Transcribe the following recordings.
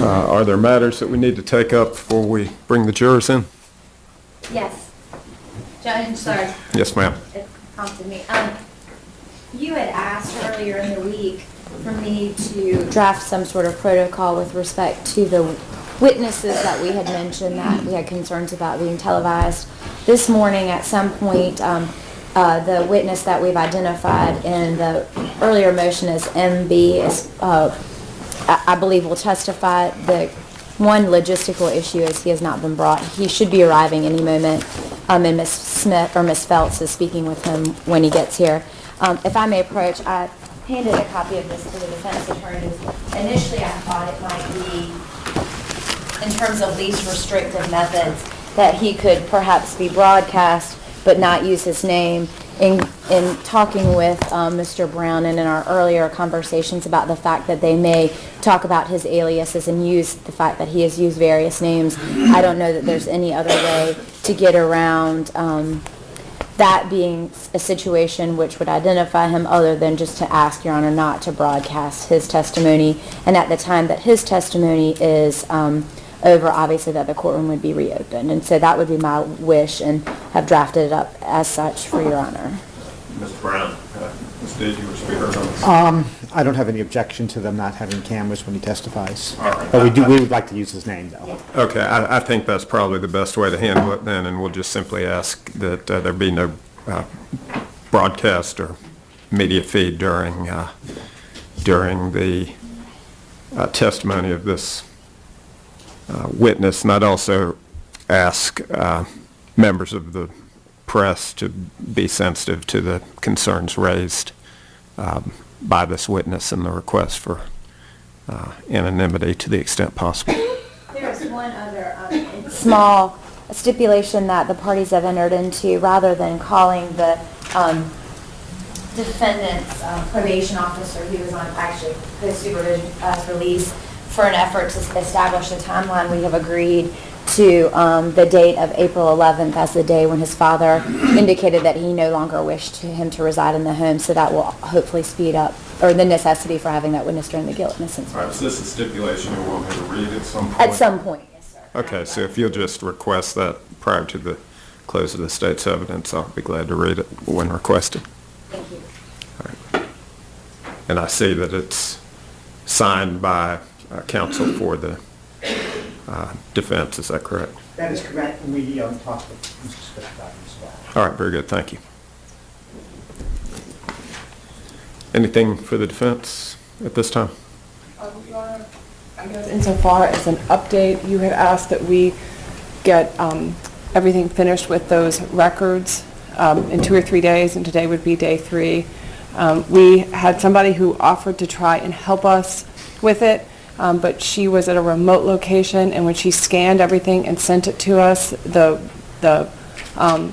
Are there matters that we need to take up before we bring the jurors in? Yes. Judge, sorry. Yes, ma'am. It prompted me. You had asked earlier in the week for me to draft some sort of protocol with respect to the witnesses that we had mentioned that we had concerns about being televised. This morning, at some point, the witness that we've identified in the earlier motion as MB is, I believe, will testify. The one logistical issue is he has not been brought. He should be arriving any moment, and Ms. Smith or Ms. Phelps is speaking with him when he gets here. If I may approach, I handed a copy of this to the defense attorneys. Initially, I thought it might be, in terms of least restrictive methods, that he could perhaps be broadcast but not use his name. In talking with Mr. Brown and in our earlier conversations about the fact that they may talk about his aliases and use the fact that he has used various names, I don't know that there's any other way to get around that being a situation which would identify him other than just to ask, Your Honor, not to broadcast his testimony. And at the time that his testimony is over, obviously that the courtroom would be reopened. And so that would be my wish, and have drafted it up as such for Your Honor. Mr. Brown, Ms. Deed, you wish to be heard on this? I don't have any objection to them not having cameras when he testifies. All right. But we would like to use his name, though. Okay, I think that's probably the best way to handle it then, and we'll just simply ask that there be no broadcast or media feed during the testimony of this witness. And I'd also ask members of the press to be sensitive to the concerns raised by this witness and the request for anonymity to the extent possible. There's one other small stipulation that the parties have entered into. Rather than calling the defendant's probation officer, who was on actually post-supervision release, for an effort to establish a timeline, we have agreed to the date of April 11th as the day when his father indicated that he no longer wished him to reside in the home. So that will hopefully speed up, or the necessity for having that witness during the guilt innocence. All right, is this a stipulation you want me to read at some point? At some point, yes, sir. Okay, so if you'll just request that prior to the close of the state's evidence, I'll be glad to read it when requested. Thank you. All right. And I see that it's signed by counsel for the defense, is that correct? That is correct. We talked with Mr. Smith about it as well. All right, very good, thank you. Anything for the defense at this time? Your Honor, I guess insofar as an update, you had asked that we get everything finished with those records in 2 or 3 days, and today would be day 3. We had somebody who offered to try and help us with it, but she was at a remote location, and when she scanned everything and sent it to us, the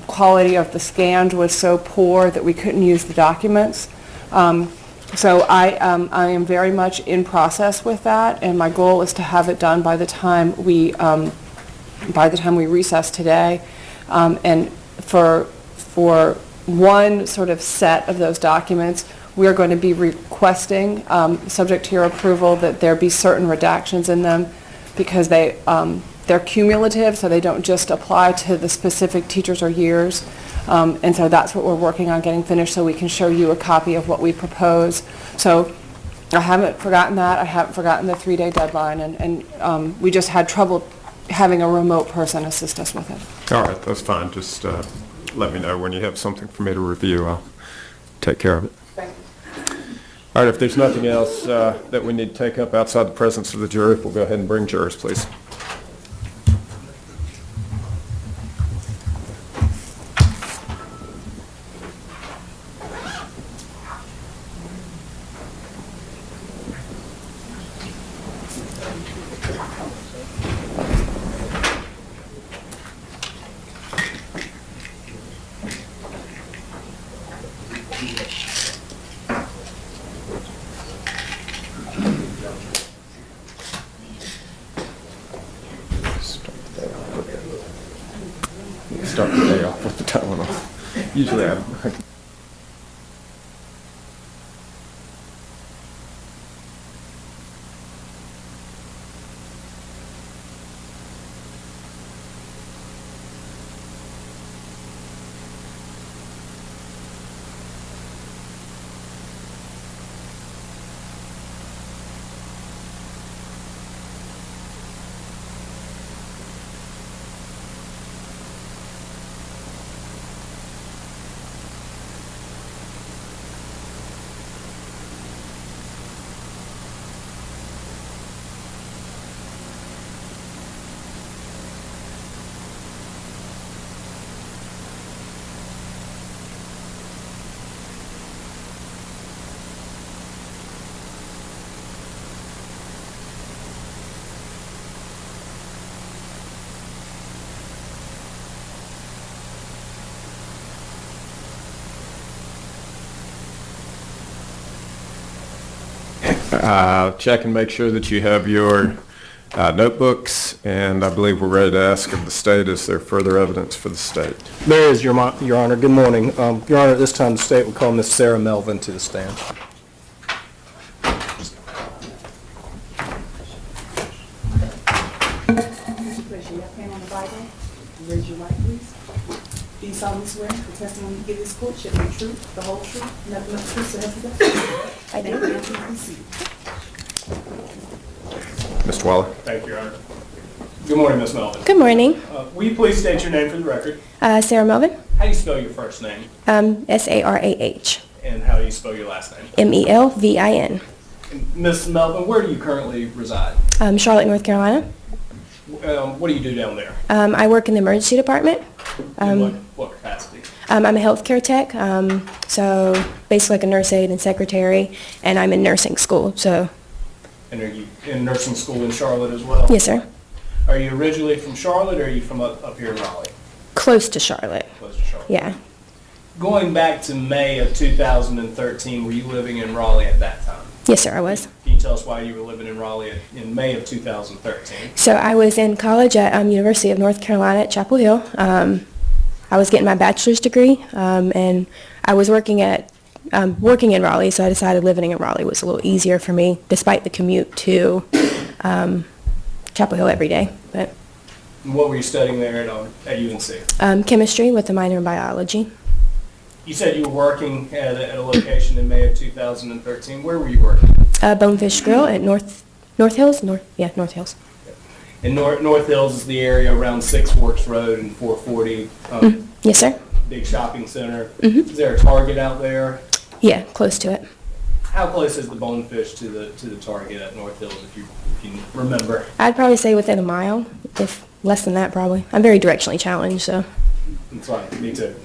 quality of the scanned was so poor that we couldn't use the documents. So I am very much in process with that, and my goal is to have it done by the time we recess today. And for one sort of set of those documents, we're going to be requesting, subject to your approval, that there be certain redactions in them, because they're cumulative, so they don't just apply to the specific teachers or years. And so that's what we're working on getting finished, so we can show you a copy of what we propose. So I haven't forgotten that. I haven't forgotten the 3-day deadline, and we just had trouble having a remote person assist us with it. All right, that's fine. Just let me know when you have something for me to review. I'll take care of it. Thank you. All right, if there's nothing else that we need to take up outside the presence of the jury, we'll go ahead and bring jurors, please. Start the day off with the Tylenol. Usually I check and make sure that you have your notebooks, and I believe we're ready to ask of the state, is there further evidence for the state? There is, Your Honor. Good morning. Your Honor, at this time, the state will call Ms. Sarah Melvin to the stand. Place your left hand on the Bible. Raise your right, please. Do you solemnly swear the testimony you give this court shall be true, the whole truth, nothing but the truth, so help you God? I do. Thank you. Please be seated. Mr. Waller? Thank you, Your Honor. Good morning, Ms. Melvin. Good morning. Will you please state your name for the record? Sarah Melvin, How do you spell your first name? Sarah, And how do you spell your last name? Melvin. And Ms. Melvin, where do you currently reside? Charlotte, North Carolina. What do you do down there? I work in the emergency department. In what capacity? I'm a healthcare tech, so basically like a nurse aide and secretary, and I'm in nursing school, so And are you in nursing school in Charlotte as well? yes, sir. Are you originally from Charlotte, or are you from up here in Raleigh? Close to Charlotte, Close to Charlotte. yeah. Going back to May of 2013, were you living in Raleigh at that time? Yes, sir, I was. Can you tell us why you were living in Raleigh in May of 2013? So I was in college at University of North Carolina at Chapel Hill. I was getting my bachelor's degree, and I was working in Raleigh, so I decided living in Raleigh was a little easier for me, despite the commute to Chapel Hill every day. But And what were you studying there at UNC? chemistry with a minor in biology. You said you were working at a location in May of 2013. Where were you working? Bonefish Grill at North Hills? North Hills. And North Hills is the area around Six Forks Road and 440. Yes, sir. Big shopping center. Is there a Target out there? Yeah, close to it. How close is the Bonefish to the Target at North Hills, if you remember? I'd probably say within a mile, if less than that probably. I'm very directionally challenged, so. That's fine. Me too.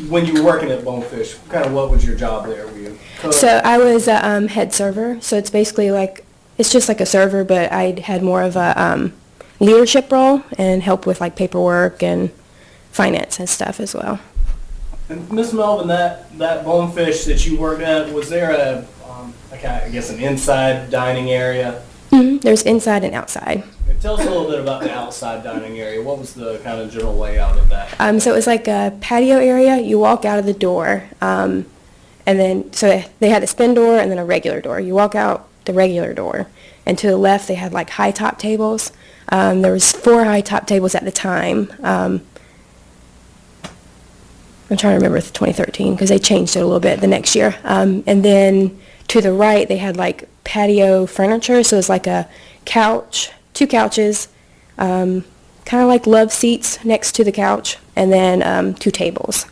When you were working at Bonefish, what was your job there? Were you cook? So I was a head server, so it's basically like, it's just like a server, but I had more of a leadership role and help with like paperwork and finance and stuff as well. And Ms. Melvin, that Bonefish that you worked at, was there I guess an inside dining area? There's inside and outside. Tell us a little bit about the outside dining area. What was the kind of general layout of that? So it was like a patio area. You walk out of the door, and then, so they had a spin door and then a regular door. You walk out the regular door, and to the left they had like high top tables. There was 4 high top tables at the time. I'm trying to remember 2013 because they changed it a little bit the next year. And then to the right they had like patio furniture, so it was like a couch, 2 couches, kind of like love seats next to the couch, and then 2 tables.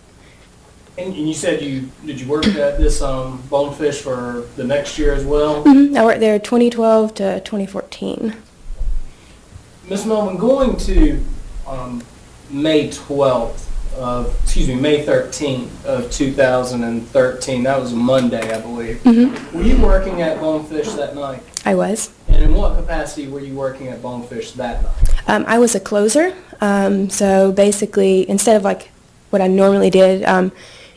And you said did you work at this Bonefish for the next year as well? I worked there 2012 to 2014. Ms. Melvin, going to May 13th of 2013, that was a Monday, I believe. Were you working at Bonefish that night? I was. And in what capacity were you working at Bonefish that night? I was a closer, so basically instead of like what I normally did,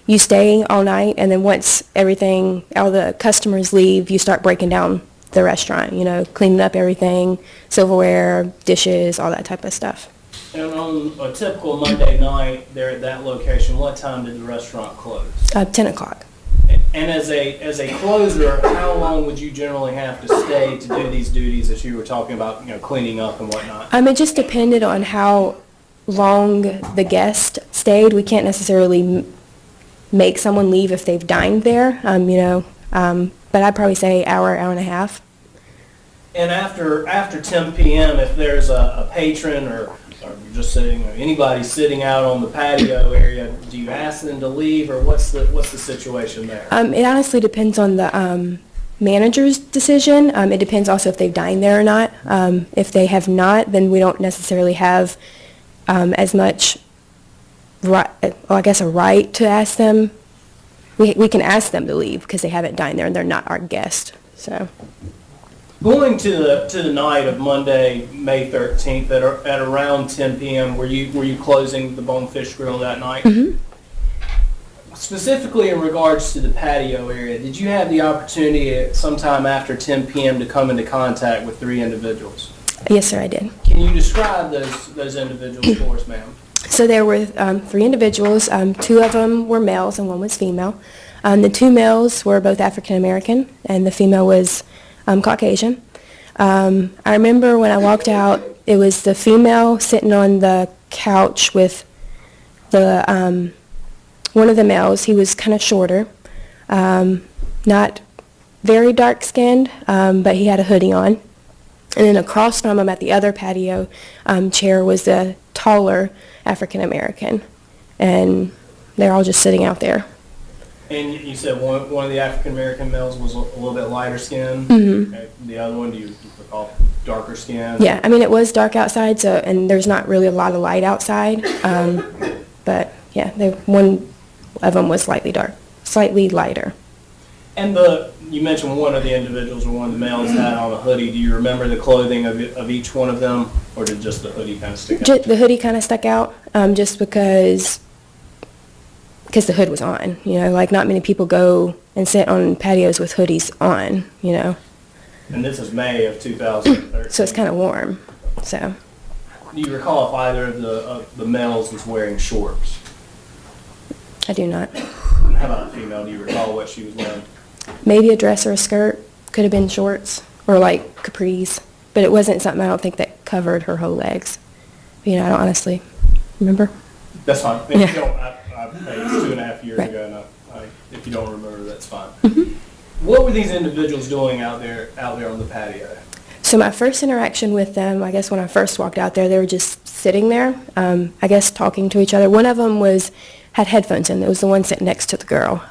you stay all night, and then once all the customers leave, you start breaking down the restaurant, cleaning up everything, silverware, dishes, all that type of stuff. And on a typical Monday night there at that location, what time did the restaurant close? 10 o'clock. And as a closer, how long would you generally have to stay to do these duties that you were talking about, cleaning up and whatnot? It just depended on how long the guest stayed. We can't necessarily make someone leave if they've dined there, but I'd probably say hour and a half. And after 10 p.m., if there's a patron or just sitting, or anybody sitting out on the patio area, do you ask them to leave, or what's the situation there? It honestly depends on the manager's decision. It depends also if they've dined there or not. If they have not, then we don't necessarily have as much, a right to ask them. We can ask them to leave because they haven't dined there and they're not our guest. So. Going to the night of Monday, May 13th, at around 10 p.m., were you closing the Bonefish Grill that night? Specifically in regards to the patio area, did you have the opportunity at sometime after 10 p.m. to come into contact with 3 individuals? Yes, sir, I did. Can you describe those individuals for us, ma'am? So there were 3 individuals. 2 of them were males and 1 was female. The 2 males were both African American, and the female was Caucasian. I remember when I walked out, it was the female sitting on the couch with the one of the males. He was kind of shorter, not very dark-skinned, but he had a hoodie on. And then across from him at the other patio chair was the taller African American, and they're all just sitting out there. And you said one of the African American males was a little bit lighter skinned. Okay. The other one, do you recall darker skin? Yeah, I mean it was dark outside, so and there's not really a lot of light outside, but yeah, one of them was slightly lighter. And you mentioned one of the individuals or one of the males had on a hoodie. Do you remember the clothing of each one of them, or did just the hoodie kind of stick out? The hoodie kind of stuck out, just because the hood was on. You know, like not many people go and sit on patios with hoodies on. You know. And this is May of 2013. So it's kind of warm. So. Do you recall if either of the males was wearing shorts? I do not. How about the female? Do you recall what she was wearing? Maybe a dress or a skirt. Could have been shorts or like capris, but it wasn't something I don't think that covered her whole legs. You know, I don't honestly remember. That's fine. If Yeah. you don't, it's 2.5 years Right. ago. And if you don't remember, that's fine. Mm-hmm. What were these individuals doing out there on the patio? So my first interaction with them, I guess when I first walked out there, they were just sitting there, I guess talking to each other. One of them had headphones in. It was the one sitting next to the girl.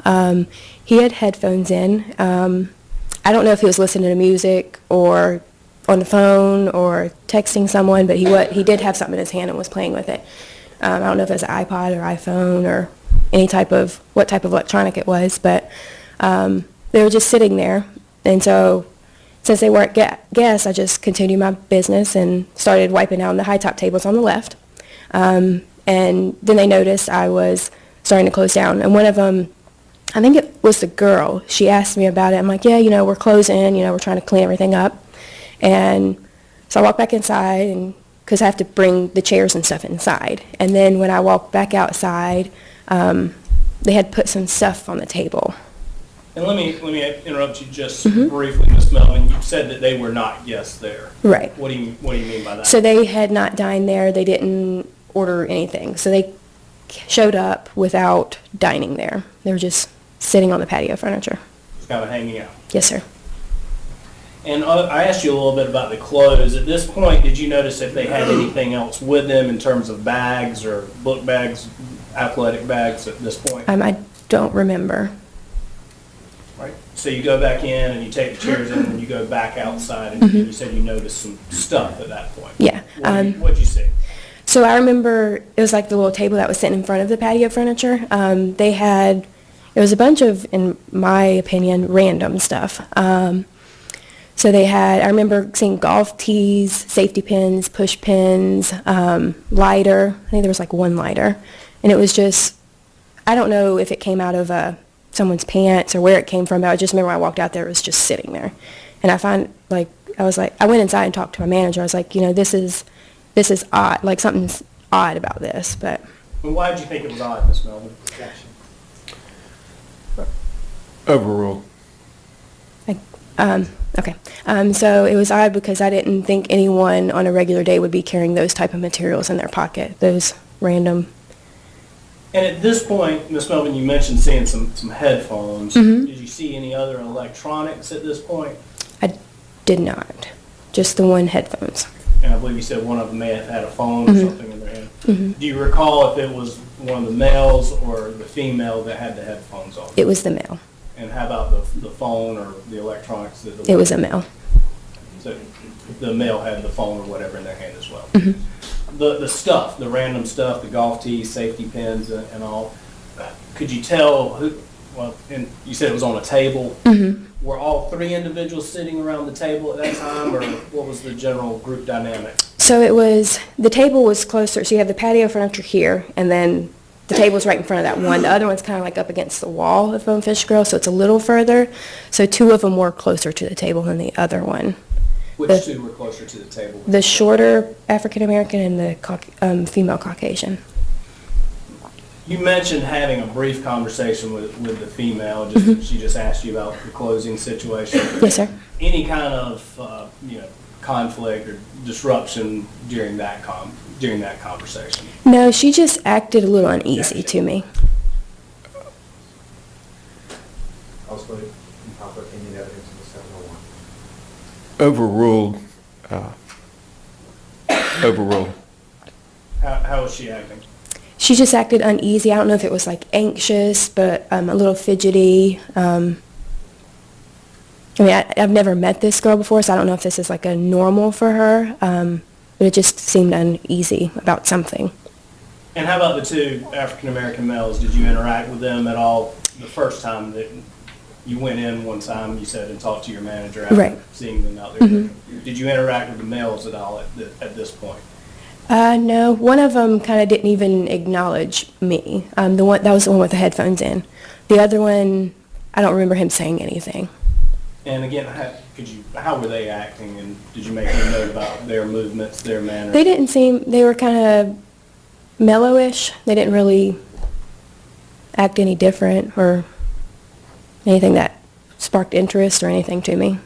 He had headphones in. I don't know if he was listening to music or on the phone or texting someone, but he did have something in his hand and was playing with it. I don't know if it was an iPod or iPhone or what type of electronic it was, but they were just sitting there. And so since they weren't guests, I just continued my business and started wiping down the high-top tables on the left. And then they noticed I was starting to close down. And one of them, I think it was the girl, she asked me about it. I'm like, yeah, you know, we're closing, you know, we're trying to clean everything up. And so I walked back inside because I have to bring the chairs and stuff inside. And then when I walked back outside, they had put some stuff on the table. And let me interrupt you just briefly, Ms. Melvin. You said that they were not guests there. Right. What do you mean by that? So they had not dined there. They didn't order anything. So they showed up without dining there. They were just sitting on the patio furniture. Just kind of hanging out. Yes, sir. And I asked you a little bit about the clothes. At this point, did you notice if they had anything else with them in terms of bags or book bags, athletic bags at this point? I don't remember. Right. So you go back in and you take the chairs in and you go back outside and you said you noticed some stuff at that point. Yeah. What'd you see? So I remember it was like the little table that was sitting in front of the patio furniture. It was a bunch of, in my opinion, random stuff. So I remember seeing golf tees, safety pins, push pins, lighter. I think there was like one lighter. And it was just, I don't know if it came out of someone's pants or where it came from, but I just remember when I walked out there, it was just sitting there. And I went inside and talked to my manager. I was like, you know, this is odd, like something's odd about this, but. And why did you think it was odd, Ms. Melvin? Overruled. Okay. So it was odd because I didn't think anyone on a regular day would be carrying those type of materials in their pocket, those random. And at this point, Ms. Melvin, you mentioned seeing some headphones. Did you see any other electronics at this point? I did not. Just the one headphones. And I believe you said one of them may have had a phone or something in their hand. Do you recall if it was one of the males or the female that had the headphones on? It was the male. And how about the phone or the electronics? It was a male. So the male had the phone or whatever in their hand as well. The stuff, the random stuff, the golf tees, safety pins, and all. Could you tell who? Well, and you said it was on a table. Were all 3 individuals sitting around the table at that time, or what was the general group dynamic? So the table was closer. So you have the patio furniture here, and then the table's right in front of that one. The other one's kind of like up against the wall of Bonefish Grill, so it's a little further. So two of them were closer to the table than the other one. Which two were closer to the table? The shorter African American and the female Caucasian. You mentioned having a brief conversation with the female. She just asked you about the closing situation. Yes, sir. Any kind of conflict or disruption during that conversation? No, she just acted a little uneasy to me. Also, improper opinion evidence in the 701. Overruled. Overruled. How was she acting? She just acted uneasy. I don't know if it was like anxious, but a little fidgety. I mean, I've never met this girl before, so I don't know if this is like a normal for her, but it just seemed uneasy about something. And how about the two African-American males? Did you interact with them at all the first time that you went in one time, you said, and talked to your manager after Right. seeing them out there? Did you interact with the males at all at this point? No, one of them kind of didn't even acknowledge me. That was the one with the headphones in. The other one, I don't remember him saying anything. And again, how were they acting, and did you make any note about their movements, their manner? They were kind of mellowish. They didn't really act any different or anything that sparked interest or anything to me.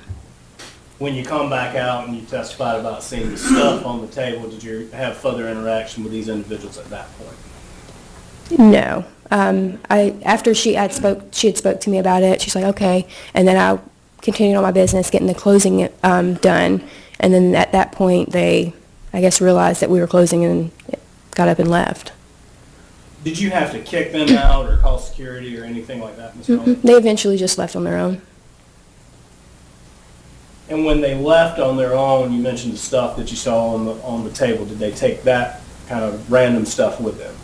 When you come back out and you testified about seeing the stuff on the table, did you have further interaction with these individuals at that point? No. After she had spoke to me about it, she's like, okay, and then I continued on my business, getting the closing done, and then at that point they, I guess, realized that we were closing and got up and left. Did you have to kick them out or call security or anything like that, Ms. Coleman? They eventually just left on their own. And when they left on their own, you mentioned the stuff that you saw on the table. Did they take that kind of random stuff with them?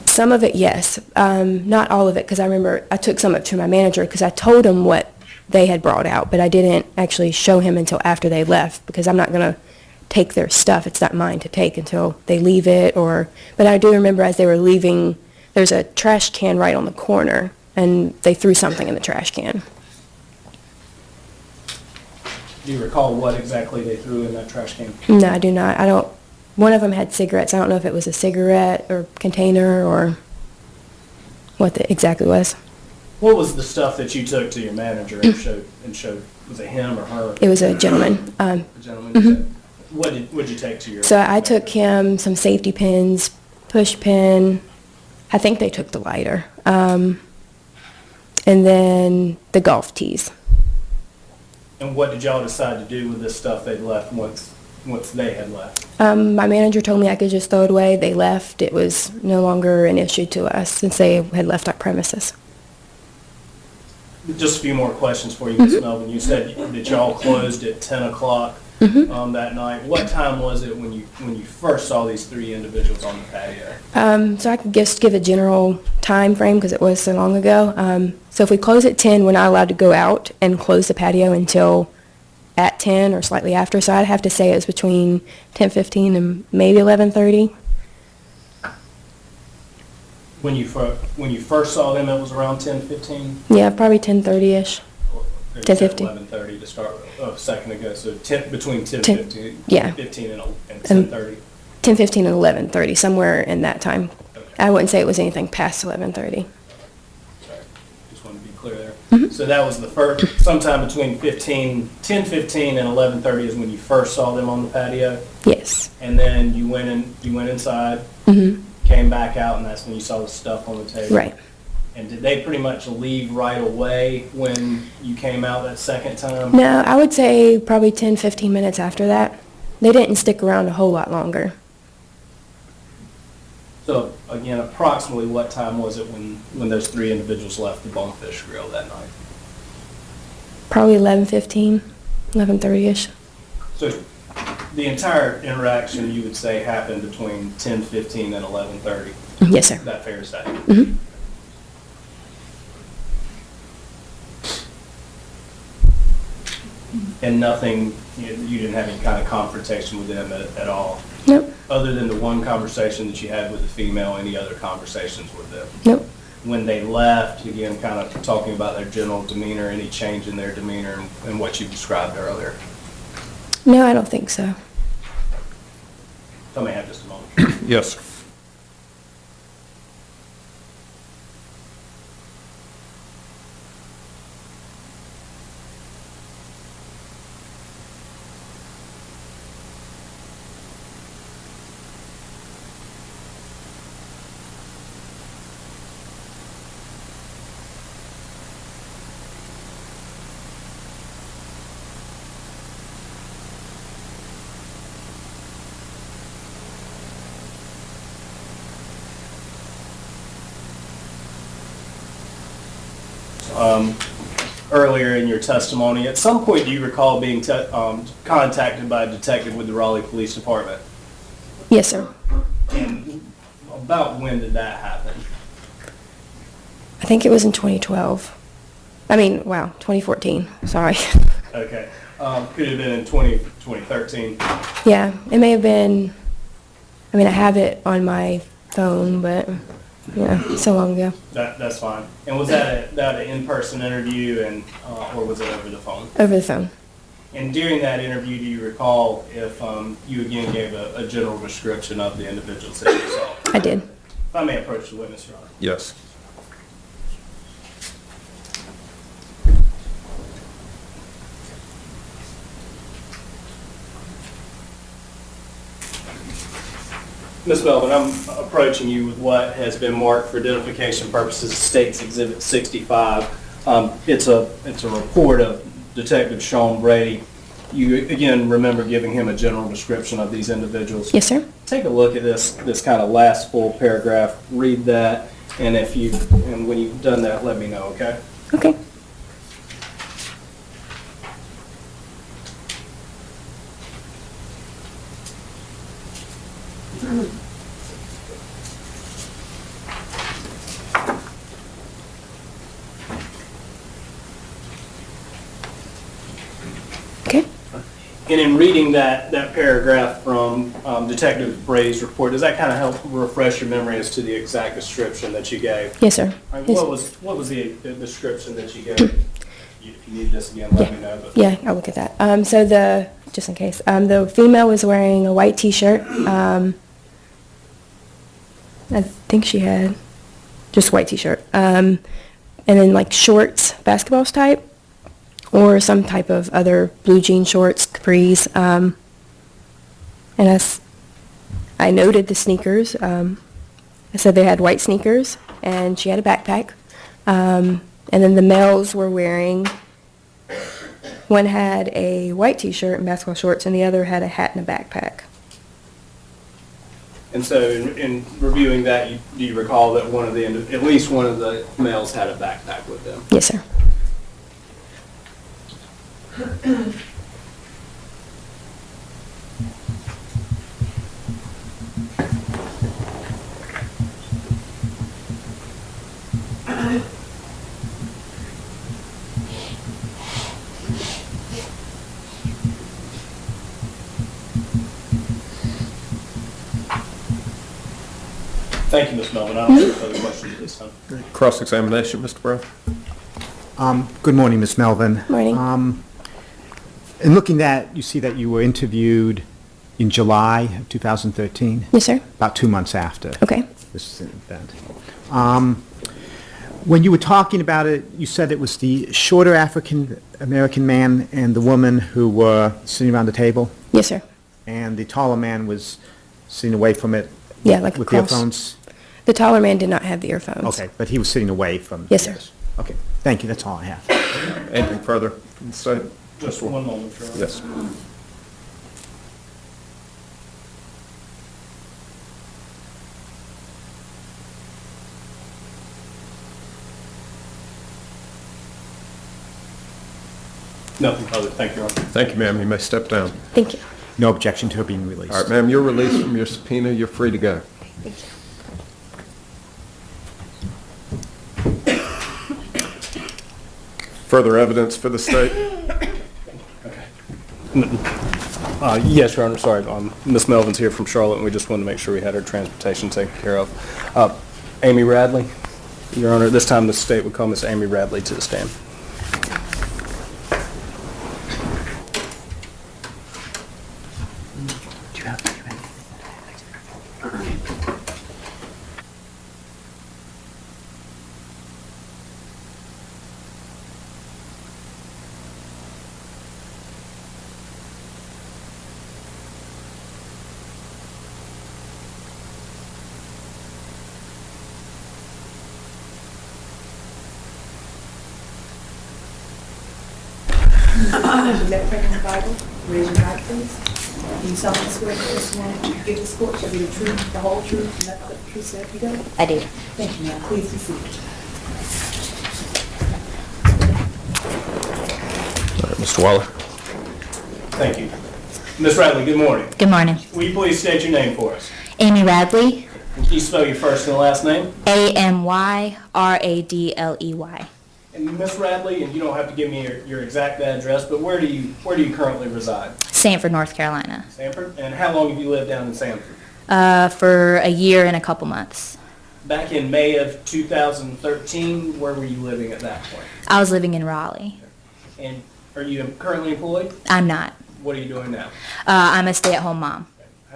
Some of it, yes. Not all of it, because I remember I took some of it to my manager because I told him what they had brought out, but I didn't actually show him until after they left because I'm not going to take their stuff. It's not mine to take until they leave it. But I do remember as they were leaving, there's a trash can right on the corner, and they threw something in the trash can. Do you recall what exactly they threw in that trash can? No, I do not. One of them had cigarettes. I don't know if it was a cigarette or container or what it exactly was. What was the stuff that you took to your manager and showed? Was it him or her? It was a gentleman. A gentleman. You said? What did you take to your? So I took him some safety pins, push pin. I think they took the lighter, and then the golf tees. And what did y'all decide to do with this stuff they'd left once they had left? My manager told me I could just throw it away. They left. It was no longer an issue to us since they had left our premises. Just a few more questions for you, Ms. Melvin. You said that y'all closed at 10 o'clock that night. What time was it when you first saw these three individuals on the patio? So I could just give a general time frame because it was so long ago. So if we close at 10, we're not allowed to go out and close the patio until at 10 or slightly after. So I'd have to say it was between 10:15 and maybe 11:30. When you first saw them, it was around 10:15? Yeah, probably 10:30-ish. 10:15. 11:30 to start a second ago, so between 10:15 yeah. 15 and 10:30? 10:15 and 11:30, somewhere in that time. Okay. I wouldn't say it was anything past 11:30. Sorry, just wanted to be clear there. So that was the first, sometime between 10:15 and 11:30 is when you first saw them on the patio? Yes. And then you went inside, came back out, and that's when you saw the stuff on the table? Right. And did they pretty much leave right away when you came out that second time? No, I would say probably 10, 15 minutes after that. They didn't stick around a whole lot longer. So, again, approximately what time was it when those three individuals left the Bonefish Grill that night? Probably 11:15, 11:30-ish. So, the entire interaction, you would say, happened between 10:15 and 11:30? Yes, sir. Is that fair to say? And nothing, you didn't have any kind of confrontation with them at all? Nope. other than the one conversation that you had with the female, any other conversations with them? Nope. When they left, again, kind of talking about their general demeanor, any change in their demeanor and what you described earlier? No, I don't think so. If I may have just a moment. Yes, sir. Earlier in your testimony, at some point do you recall being contacted by a detective with the Raleigh Police Department? Yes, sir. And about when did that happen? I think it was in 2012. I mean, wow, 2014. Sorry. Okay. Could have been in 2013. Yeah, it may have been. I mean, I have it on my phone, but yeah, so long ago. That's fine. And was that an in-person interview, and or was it over the phone? Over the phone. And during that interview, do you recall if you again gave a general description of the individuals that you saw? I did. If I may approach the witness, Your Honor. Yes. Ms. Melvin, I'm approaching you with what has been marked for identification purposes, State's Exhibit 65. It's a report of Detective Sean Brady. You, again, remember giving him a general description of these individuals. Yes, sir. Take a look at this kind of last full paragraph, read that, and when you've done that, let me know, okay? Okay. Okay. And in reading that paragraph from Detective Brady's report, does that kind of help refresh your memory as to the exact description that you gave? Yes, sir. All right, Yes. what was the description that you gave? If you need this again, let me know. But. Yeah, I'll look at that. So just in case, the female was wearing a white T-shirt. I think she had just a white T-shirt. And then like shorts, basketballs type, or some type of other blue jean shorts, capris. And I noted the sneakers. I said they had white sneakers, and she had a backpack. And then the males were wearing, one had a white T-shirt and basketball shorts, and the other had a hat and a backpack. And so in reviewing that, do you recall that at least one of the males had a backpack with them? Yes, sir. Thank you, Ms. Melvin. I don't have further questions at this time. Cross-examination, Mr. Brown? Good morning, Ms. Melvin. Morning. In looking at, you see that you were interviewed in July of 2013, Yes, sir. about 2 months after Okay. this event. When you were talking about it, you said it was the shorter African-American man and the woman who were sitting around the table, Yes, sir. and the taller man was sitting away from it Yeah, like with across. earphones? The taller man did not have the earphones. Okay, but he was sitting away from... Yes, sir. Okay, thank you, that's all I have. Anything further? Say, Just one moment, Your Honor. yes. Nothing further. Thank you, Your Honor. Thank you, ma'am. You may step down. Thank you. No objection to her being released. All right, ma'am, you're released from your subpoena. You're free to go. Thank you. Further evidence for the state? Okay. Yes, Your Honor, sorry. Ms. Melvin's here from Charlotte, and we just wanted to make sure we had our transportation taken care of. Amy Radley, Your Honor, at this time the state would call Ms. Amy Radley to the stand. Raise your left hand on the Bible. Raise your right, please. Do you solemnly swear that the testimony that you give this court shall be the truth, the whole truth, and nothing but the truth, so help you God? I do. Thank you, ma'am. Please be seated. All right, Mr. Waller. Thank you. Ms. Radley, good morning. Good morning. Will you please state your name for us? Amy Radley, And can you spell your first and last name? AMYRADLEY. And Ms. Radley, and you don't have to give me your exact address, but where do you currently reside? Sanford, North Carolina. Sanford? And how long have you lived down in Sanford? For a year and a couple months. Back in May of 2013, where were you living at that point? I was living in Raleigh. And are you currently employed? I'm not. What are you doing now? I'm a stay-at-home mom.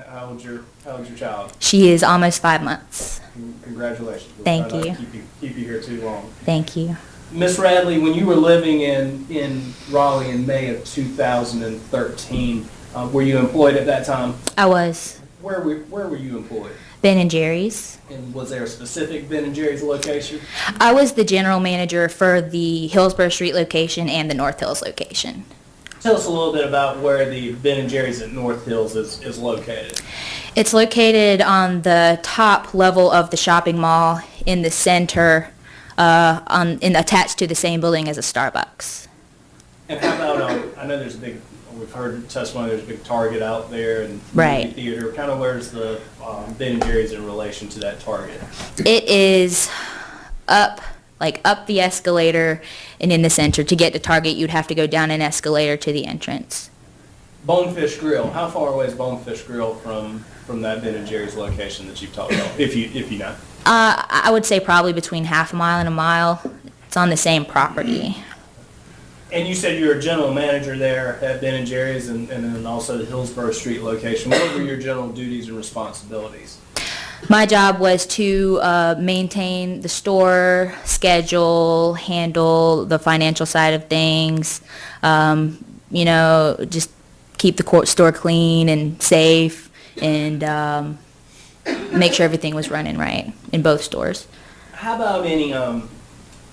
How old's your child? She is almost 5 months. Congratulations. We'll Thank try not you. to keep you here too long. Thank you. Ms. Radley, when you were living in Raleigh in May of 2013, were you employed at that time? I was. Where were you employed? Ben & Jerry's. And was there a specific Ben & Jerry's location? I was the general manager for the Hillsborough Street location and the North Hills location. Tell us a little bit about where the Ben & Jerry's at North Hills is located. It's located on the top level of the shopping mall in the center, attached to the same building as a Starbucks. And how about, I know there's a big, we've heard testimony, there's a big Target out there and Right. movie theater. Kind of where's the Ben & Jerry's in relation to that Target? It is up the escalator and in the center. To get to Target, you'd have to go down an escalator to the entrance. Bonefish Grill, how far away is Bonefish Grill from that Ben & Jerry's location that you've talked about, if you know? I would say probably between half a mile and a mile. It's on the same property. And you said you're a general manager there at Ben & Jerry's and then also the Hillsborough Street location. What were your general duties and responsibilities? My job was to maintain the store, schedule, handle the financial side of things, just keep the store clean and safe, and make sure everything was running right in both stores. How about any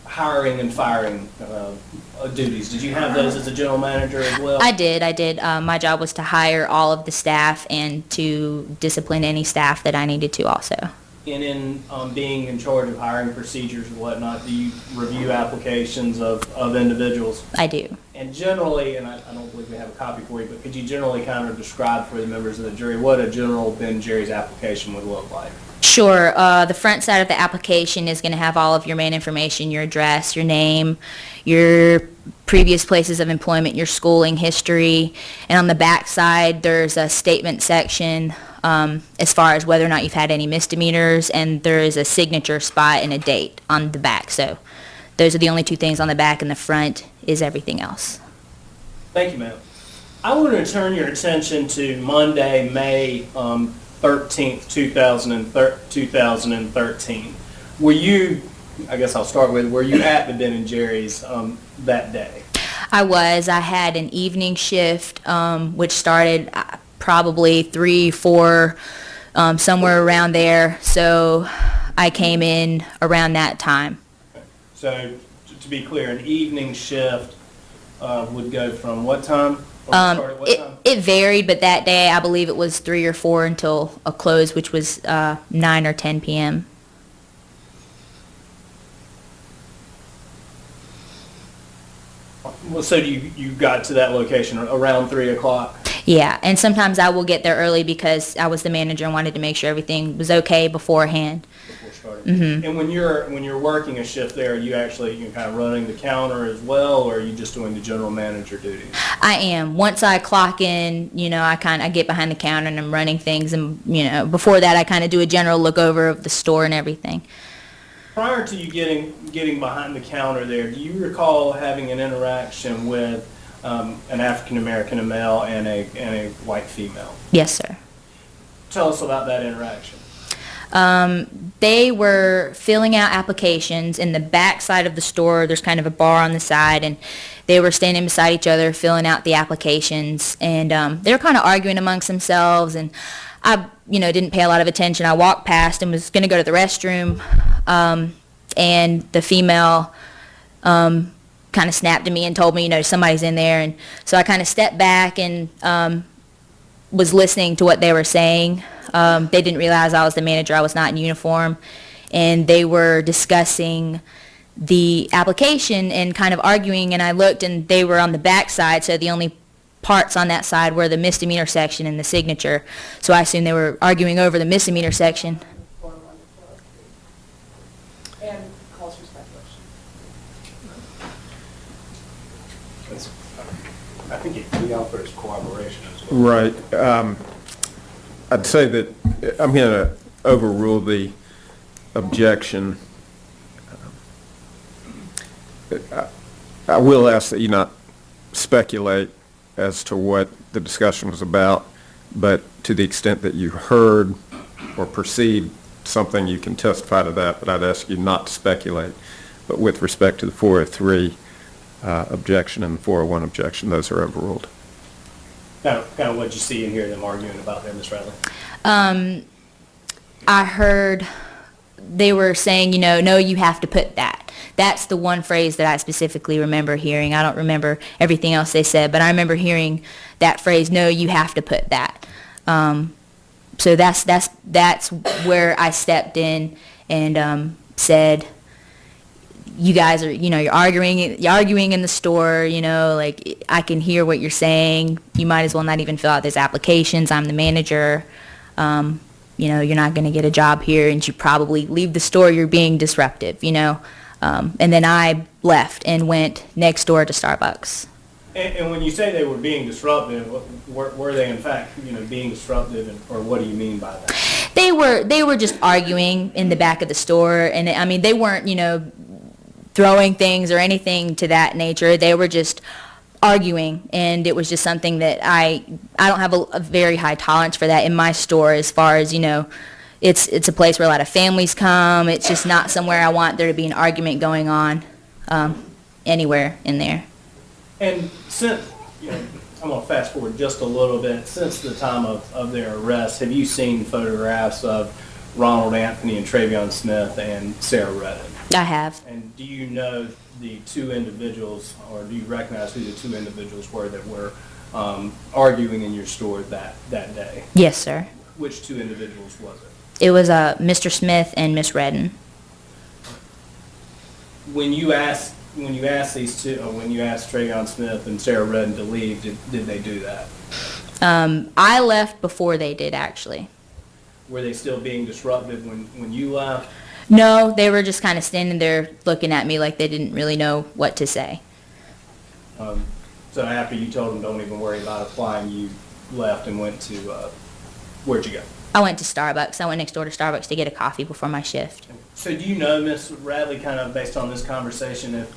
hiring and firing duties? Did you have those as a general manager as well? I did. My job was to hire all of the staff and to discipline any staff that I needed to also. And in being in charge of hiring procedures and whatnot, do you review applications of individuals? I do. And generally, and I don't believe we have a copy for you, but could you generally kind of describe for the members of the jury what a general Ben & Jerry's application would look like? Sure. The front side of the application is going to have all of your main information, your address, your name, your previous places of employment, your schooling history. And on the back side, there's a statement section as far as whether or not you've had any misdemeanors, and there is a signature spot and a date on the back. So those are the only two things on the back, and the front is everything else. Thank you, ma'am. I want to turn your attention to Monday, May 13th, 2013. Were you, I guess I'll start with, were you at the Ben & Jerry's that day? I was. I had an evening shift, which started probably 3, 4, somewhere around there. So I came in around that time. Okay. So to be clear, an evening shift would go from what time? It varied, but that day I believe it was 3 or 4 until a close, which was 9 or 10 p.m. Well, so you got to that location around 3 o'clock? Yeah, and sometimes I will get there early because I was the manager and wanted to make sure everything was okay beforehand. Before starting. And when you're working a shift there, are you actually kind of running the counter as well, or are you just doing the general manager duties? I am. Once I clock in, I get behind the counter and I'm running things, and before that I kind of do a general look over of the store and everything. Prior to you getting behind the counter there, do you recall having an interaction with an African American male and a white female? Yes, sir. Tell us about that interaction. They were filling out applications in the back side of the store. There's kind of a bar on the side, and they were standing beside each other filling out the applications, and they were kind of arguing amongst themselves, and I didn't pay a lot of attention. I walked past and was going to go to the restroom, and the female kind of snapped at me and told me, somebody's in there, and so I kind of stepped back and was listening to what they were saying. They didn't realize I was the manager. I was not in uniform, and they were discussing the application and kind of arguing, and I looked and they were on the back side, so the only parts on that side were the misdemeanor section and the signature, so I assumed they were arguing over the misdemeanor section. And calls respect. I think he offered his cooperation as well. Right. I'd say that I'm going to overrule the objection. I will ask that you not speculate as to what the discussion was about, but to the extent that you heard or perceived something, you can testify to that, but I'd ask you not to speculate. But with respect to the 403 objection and the 401 objection, those are overruled. Kind of what you see and hear them arguing about there, Ms. Riley? I heard they were saying, no, you have to put that. That's the one phrase that I specifically remember hearing. I don't remember everything else they said, but I remember hearing that phrase, no, you have to put that. So that's where I stepped in and said, you guys are, you're arguing in the store, like I can hear what you're saying. You might as well not even fill out these applications. I'm the manager. You're not going to get a job here, and you probably leave the store. You're being disruptive, And then I left and went next door to Starbucks. And when you say they were being disruptive, were they in fact, being disruptive, or what do you mean by that? They were just arguing in the back of the store, and I mean they weren't, throwing things or anything to that nature. They were just arguing, and it was just something that I don't have a very high tolerance for that in my store, as far as it's a place where a lot of families come. It's just not somewhere I want there to be an argument going on anywhere in there. And since I'm going to fast forward just a little bit, since the time of their arrest, have you seen photographs of Ronald Anthony and Travion Smith and Sarah Redden? I have. And do you know the two individuals, or do you recognize who the two individuals were that were arguing in your store that day? Yes, sir. Which two individuals was it? It was Mr. Smith and Miss Redden. When you asked these two, or when you asked Travion Smith and Sarah Redden to leave, did they do that? I left before they did, actually. Were they still being disruptive when you left? No, they were just kind of standing there looking at me like they didn't really know what to say. So after you told them don't even worry about applying, you left and went to, where'd you go? I went to Starbucks. I went next door to Starbucks to get a coffee before my shift. So do you know, Ms. Radley, kind of based on this conversation, if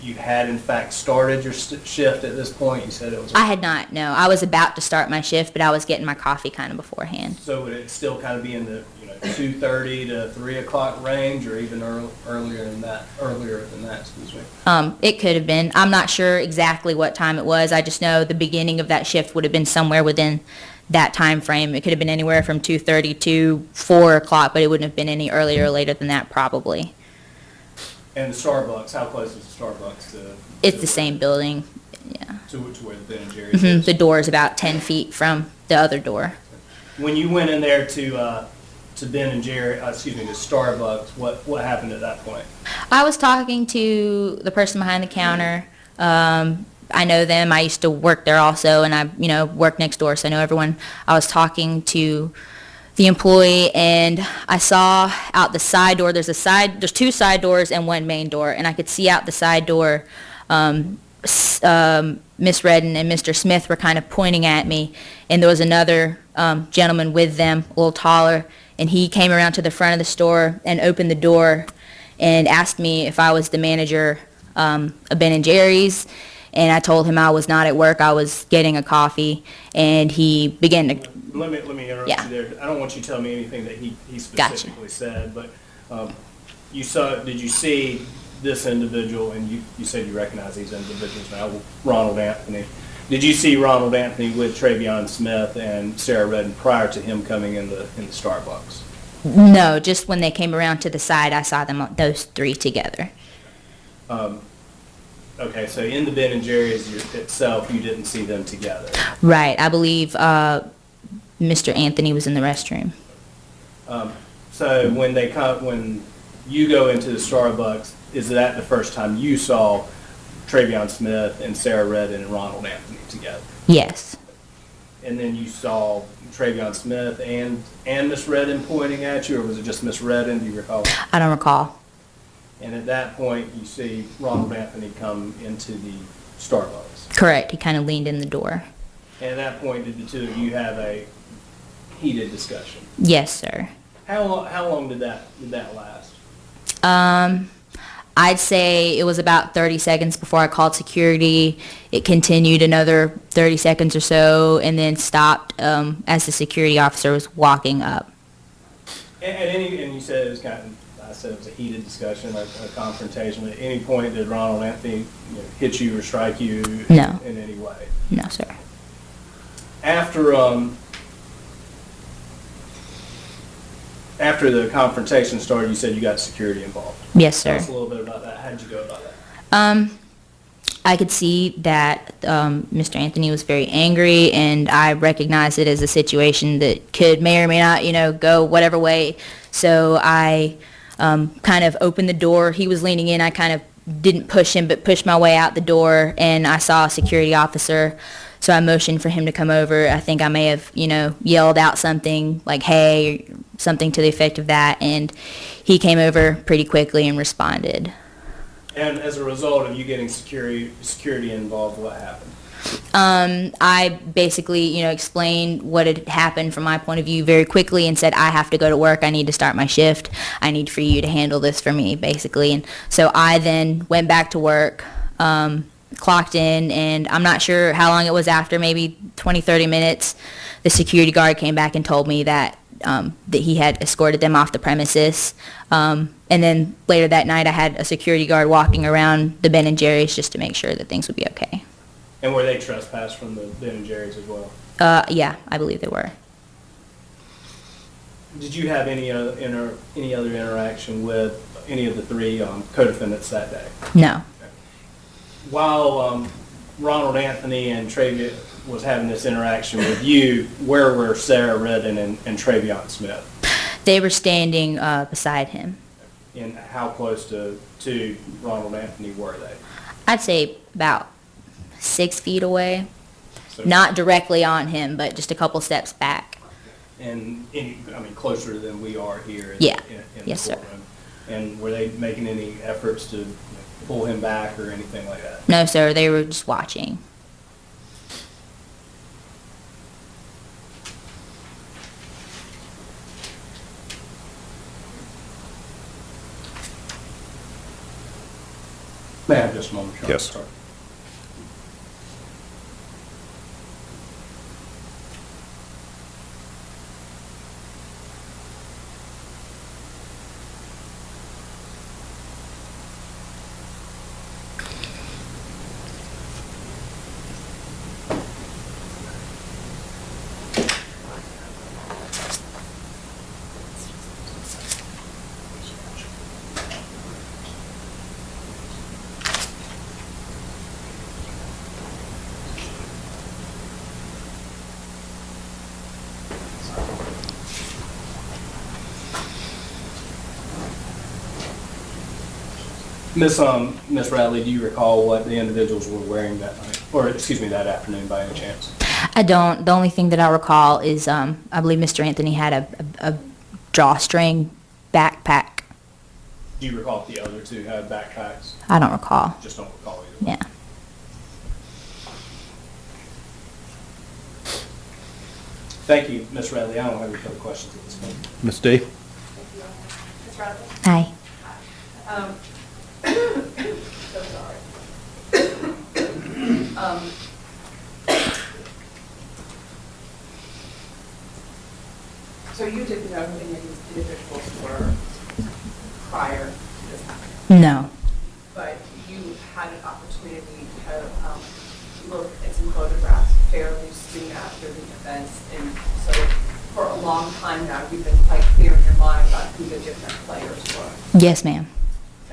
you had in fact started your shift at this point? You said it was... I had not, no. I was about to start my shift, but I was getting my coffee kind of beforehand. So would it still kind of be in the 2:30 to 3 o'clock range, or even earlier than that, excuse me? It could have been. I'm not sure exactly what time it was. I just know the beginning of that shift would have been somewhere within that time frame. It could have been anywhere from 2:30 to 4 o'clock, but it wouldn't have been any earlier or later than that, probably. And the Starbucks, how close is the Starbucks to... It's the same building, yeah. To where the Ben and Jerry's is? The door is about 10 feet from the other door. When you went in there to Ben and Jerry, to Starbucks, what happened at that point? I was talking to the person behind the counter. I know them. I used to work there also, and I, work next door, so I know everyone. I was talking to the employee, and I saw out the side door, there's two side doors and one main door, and I could see out the side door, Miss Redden and Mr. Smith were kind of pointing at me, and there was another gentleman with them, a little taller, and he came around to the front of the store and opened the door and asked me if I was the manager of Ben & Jerry's, and I told him I was not at work, I was getting a coffee, and he began to... Let me interrupt you there. I don't want you to tell me anything that he specifically said, but did you see this individual, and you said you recognize these individuals now, Ronald Anthony. Did you see Ronald Anthony with Travion Smith and Sarah Redden prior to him coming in the Starbucks? No, just when they came around to the side, I saw them, those three together. Okay, so in the Ben & Jerry's itself, you didn't see them together? Right. I believe Mr. Anthony was in the restroom. So when you go into the Starbucks, is that the first time you saw Travion Smith and Sarah Redden and Ronald Anthony together? Yes. And then you saw Travion Smith and Miss Redden pointing at you, or was it just Miss Redden? Do you recall? I don't recall. And at that point, you see Ronald Anthony come into the Starbucks. Correct. He kind of leaned in the door. And at that point, did the two of you have a heated discussion? Yes, sir. How long did that last? I'd say it was about 30 seconds before I called security. It continued another 30 seconds or so and then stopped as the security officer was walking up. And you said it was I said it was a heated discussion, a confrontation. At any point did Ronald Anthony hit you or strike you No. in any way? No, sir. After the confrontation started, you said you got security involved. Yes, sir. Tell us a little bit about that. How did you go about that? I could see that Mr. Anthony was very angry, and I recognized it as a situation that may or may not, go whatever way. So I kind of opened the door. He was leaning in. I kind of didn't push him, but pushed my way out the door, and I saw a security officer. So I motioned for him to come over. I think I may have, yelled out something like, hey, or something to the effect of that, and he came over pretty quickly and responded. And as a result of you getting security involved, what happened? I basically, explained what had happened from my point of view very quickly and said, I have to go to work. I need to start my shift. I need for you to handle this for me, basically. And so I then went back to work, clocked in, and I'm not sure how long it was after, maybe 20, 30 minutes. The security guard came back and told me that he had escorted them off the premises. And then later that night, I had a security guard walking around the Ben & Jerry's just to make sure that things would be okay. And were they trespassed from the Ben & Jerry's as well? Yeah, I believe they were. Did you have any other interaction with any of the three co-defendants that day? No. While Ronald Anthony and Travion was having this interaction with you, where were Sarah Redden and Travion Smith? They were standing beside him. And how close to Ronald Anthony were they? I'd say about 6 feet away. So, Not directly on him, but just a couple steps back. And closer than we are here in, Yeah. in Yes, the sir. courtroom. And were they making any efforts to pull him back or anything like that? No, sir, they were just watching. May I have just a moment? Sean? Yes. Sorry. Miss Radley, do you recall what the individuals were wearing that night, or excuse me, that afternoon by any chance? I don't. The only thing that I recall is I believe Mr. Anthony had a drawstring backpack. Do you recall if the other two had backpacks? I don't recall. Just don't recall either one. Yeah. Thank you, Ms. Radley. I don't have any further questions at this point. Ms. D? Ms. Radley? Hi. So sorry. So you didn't know who any of these individuals were prior to this happening, No. but you had an opportunity to look at some photographs fairly soon after the events, and so for a long time now, you've been quite clear in your mind about who the different players were. Yes, ma'am.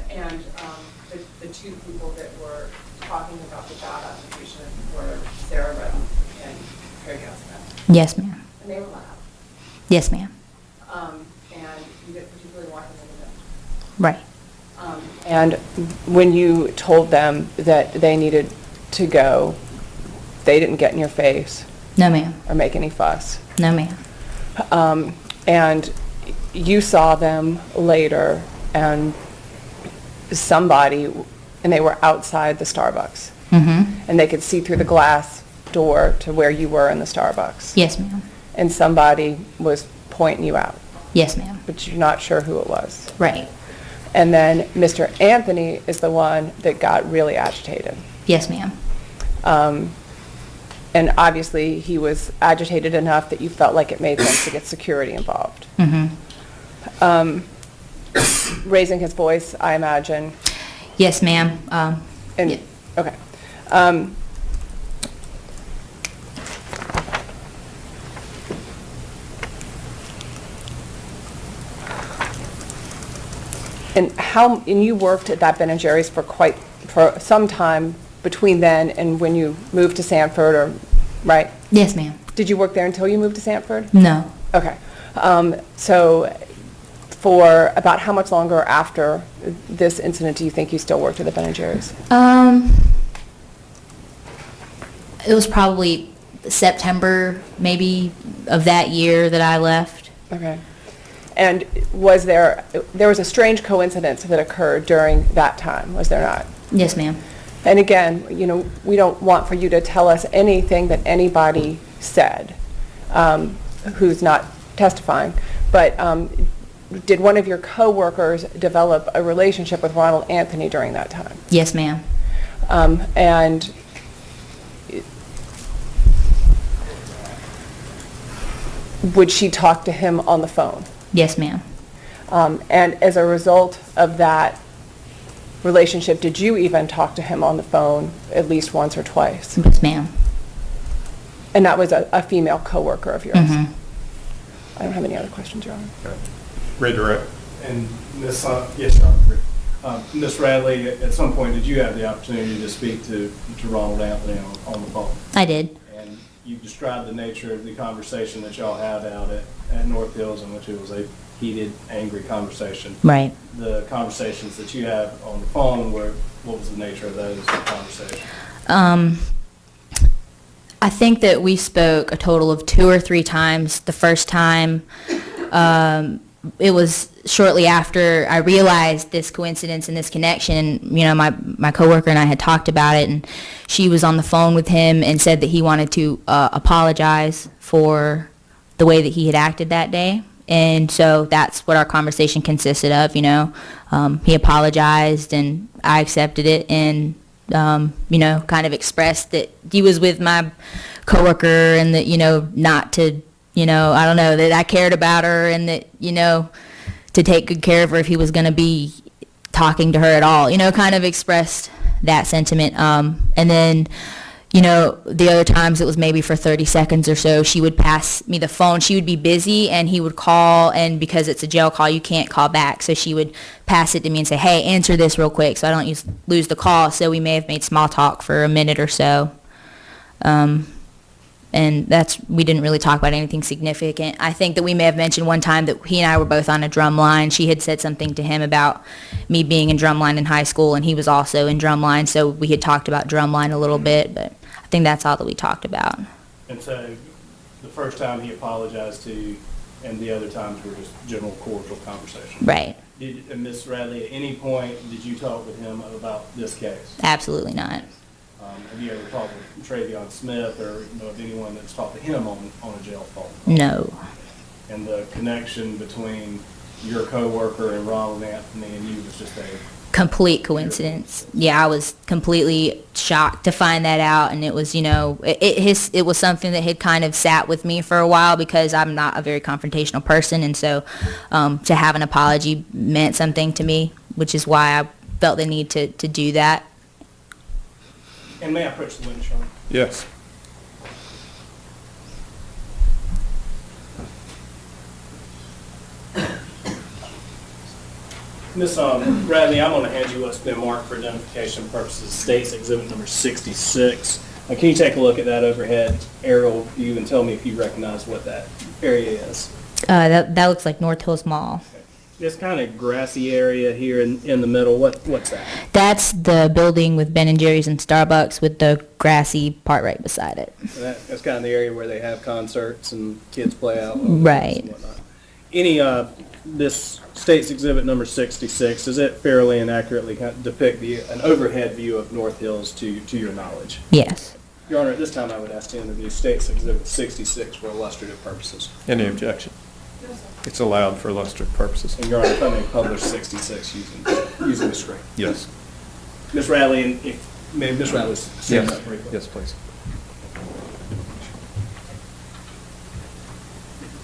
And the two people that were talking about the job application were Sarah Redden and Travion Smith. Yes, ma'am. And they were loud. Yes, ma'am. And you didn't particularly want them in the Right. And when you told them that they needed to go, they didn't get in your face No, ma'am. or make any fuss. No, ma'am. And you saw them later, and they were outside the Starbucks. Mm-hmm. And they could see through the glass door to where you were in the Starbucks. Yes, ma'am. And somebody was pointing you out, Yes, ma'am. but you're not sure who it was. Right. And then Mr. Anthony is the one that got really agitated. Yes, ma'am. And obviously, he was agitated enough that you felt like it made sense to get security involved. Mm-hmm. Raising his voice, I imagine. Yes, ma'am. And Yeah. okay. And you worked at that Ben & Jerry's for some time between then and when you moved to Sanford, or right? Yes, ma'am. Did you work there until you moved to Sanford? No. Okay. So for about how much longer after this incident do you think you still worked at the Ben & Jerry's? It was probably September, maybe, of that year that I left. Okay. And was there was a strange coincidence that occurred during that time, was there not? Yes, ma'am. And again, we don't want for you to tell us anything that anybody said who's not testifying, but did one of your coworkers develop a relationship with Ronald Anthony during that time? Yes, ma'am. And would she talk to him on the phone? Yes, ma'am. And as a result of that relationship, did you even talk to him on the phone at least once or twice? Yes, ma'am. And that was a female coworker of yours? Mm-hmm. I don't have any other questions, Your Honor. Redirect. And Ms. Yes, Your Honor. Ms. Radley, at some point, did you have the opportunity to speak to Ronald Anthony on the phone? I did. And you described the nature of the conversation that y'all had out at North Hills, in which it was a heated, angry conversation. Right. The conversations that you had on the phone what was the nature of those conversations? I think that we spoke a total of 2 or 3 times. The first time, it was shortly after I realized this coincidence and this connection. My coworker and I had talked about it, and she was on the phone with him and said that he wanted to apologize for the way that he had acted that day. And so that's what our conversation consisted of. He apologized, and I accepted it, and kind of expressed that he was with my coworker, and that not to I don't know, that I cared about her, and that to take good care of her if he was going to be talking to her at all. Kind of expressed that sentiment. And then the other times it was maybe for 30 seconds or so, she would pass me the phone. She would be busy, and he would call, and because it's a jail call, you can't call back. So she would pass it to me and say, hey, answer this real quick so I don't lose the call. So we may have made small talk for a minute or so. And we didn't really talk about anything significant. I think that we may have mentioned one time that he and I were both on a drum line. She had said something to him about me being in drumline in high school, and he was also in drumline, so we had talked about drumline a little bit, but I think that's all that we talked about. And so the first time he apologized to you, and the other times were just general cordial conversation. Right. Did Ms. Radley, at any point, did you talk with him about this case? Absolutely not. Have you ever talked with Travion Smith or know of anyone that's talked to him on a jail phone? No. And the connection between your coworker and Ronald Anthony and you was just a Complete coincidence. Yeah, I was completely shocked to find that out, and it was, it was something that had kind of sat with me for a while because I'm not a very confrontational person, and so to have an apology meant something to me, which is why I felt the need to do that. And may I approach the window, Sean? Yes. Ms. Bradley, I'm going to hand you what's been marked for identification purposes, State's Exhibit number 66. Now, can you take a look at that overhead aerial view and tell me if you recognize what that area is? That looks like North Hills Mall. This kind of grassy area here in the middle, what's that? That's the building with Ben & Jerry's and Starbucks with the grassy part right beside it. That's kind of the area where they have concerts and kids play out. Right. And whatnot. Any, this State's Exhibit number 66, does it fairly and accurately depict an overhead view of North Hills to your knowledge? Yes. Your Honor, at this time I would ask to introduce State's Exhibit 66 for illustrative purposes. Any objection? It's allowed for illustrative purposes. And Your Honor, if I may publish 66 using the screen. Yes. Ms. Radley, and if Ms. Radley stand up briefly. Yes, please.